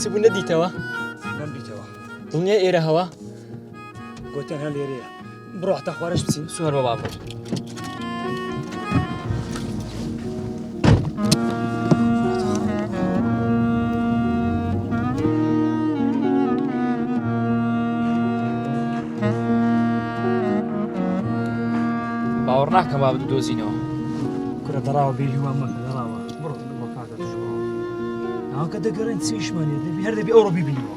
چبوو نەدیتەوە؟ نەمبیتەوە. دڵنیە ئێرە هەوا؟ گۆتەنها لێرەیە. بڕۆ هەتا خوارەش بچین. سوهر بە بابڕۆ. باوەڕ ناکەم با بدۆزینەوە. کورە دەڕاوە بێهیوان مەکە دەڕاوە. بڕۆ کاکە توشەوە. ناوکە دەگەڕێن چیشمانێ دەبی هەر دەبی ئەوڕۆ بیبینیەوە.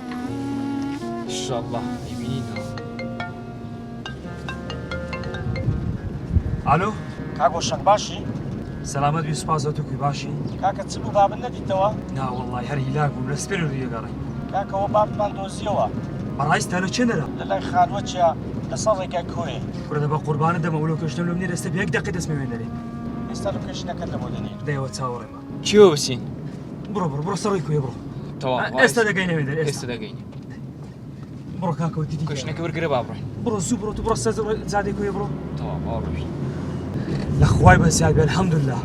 ئینشاءڵڵا بیبینینەوە. ئالۆ کاک ڕۆشن باشی؟ سەلامەت بی سوپاس بە تووکی باشی؟ کاکە چ بوو بابن نەدیتەوە؟ نا وەڵڵای هەر هیلاک بووم لە سپێن و ڕێگەڕی. کاکەوە بابمان دۆزیەوە. بەڕایستا لە چێنەرە؟ لە لای خانوەچە لەسەر ڕێگای کۆیە. کورە دەبە قوربانە دەمە و لەو کەشتم لەم نێرە ئێستا بە یەک دەقی دەستمە وێنەرێ. ئێستا لۆکێشنەکەت لە بۆ دەنێن. دەیەوە چاوەڕێمە. چیوە بچین؟ بڕۆ سەڕۆی کوێ بڕۆ. تەواو ئێستا دەگەینە وێنەر ئێستا دەگەینە. بڕۆ کاکەوە دیدی کۆشنەکە وەرگرە با بڕۆین. بڕۆ زوو بڕۆ تو بڕۆ سەر زادێ کوێ بڕۆ. تەواو باوەڕ بی. لە خوای بەزیاد بێ الحەمدولله.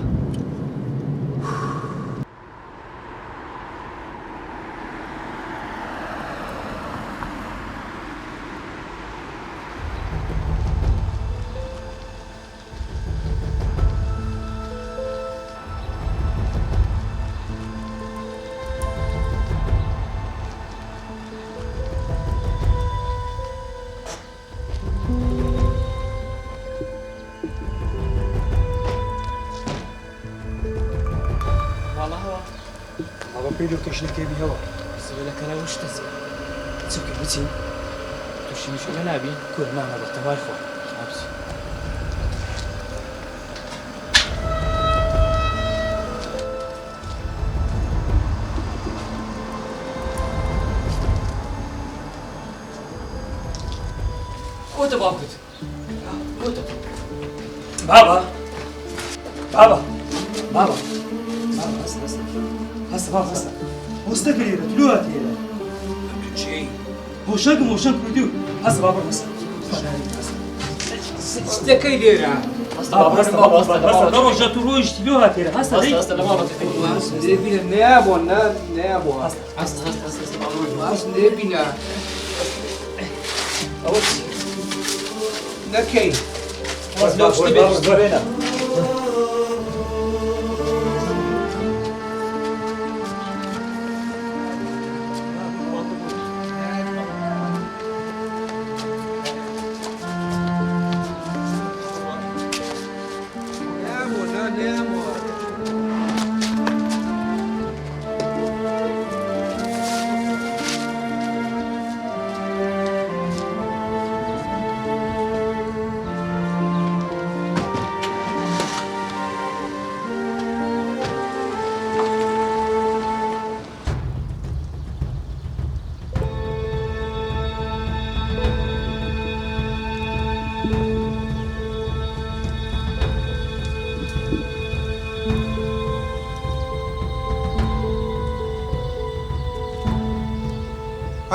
پێی لۆکێشنەکەی بیهەوە سبەلەکەرە وشتەزی چکە بچین تووشی میشەلە نابین کور نامە بە تەوای خۆ ئابسی کۆتە باوکت کۆتە بابا بابا بابا هەستە بابا هەستە هەستە لێرە تلو هات لێرە چی هۆشەکم کردی و هەستە بابا هەستە شتەکەی لێرە ڕۆژە تو ڕۆیشتی لێ هات لێرە هەستە دەبینە نەیابووە نەیابووە هەست دەبینە ئەوە نەکەی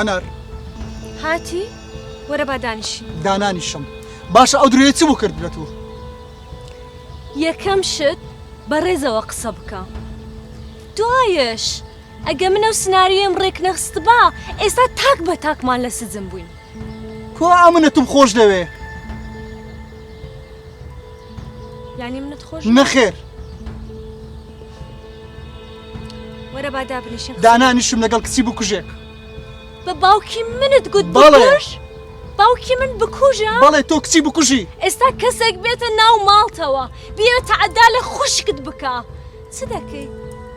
هەنار هاتی وەرە با دانیشی دانانیشم باشە ئەو درێ چ بوو کردرێت و یەکەم شت بەڕێزەوە قسە بکە دوایش ئەگە منە و سناریۆم ڕێک نەخستبا ئێستا تاک بە تاکمان لە سزم بووین کۆ ئامنەتم خۆش دەوێ یانی منت خۆش نەخێر وەرە با دابنیشین دانانیشم لەگەڵ کچی بکوژێک بە باوکی منت گوت بەڵێ. بکوژ باوکی من بکوژە بەڵێ تۆ کچی بکوژی ئێستا کەسێک بێتە ناو ماڵتەوە بێتە عەدا لە خوشکت بکە چ دەکەی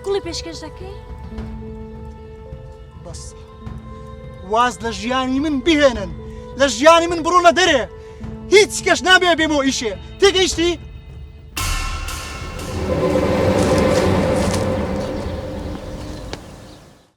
گوڵی پێشکەش دەکەی بەس واز لە ژیانی من بهێنن لە ژیانی من بڕۆ لە دەرێ هیچ کەس نابێ بێمەوە ئیشێ تێگەیشتی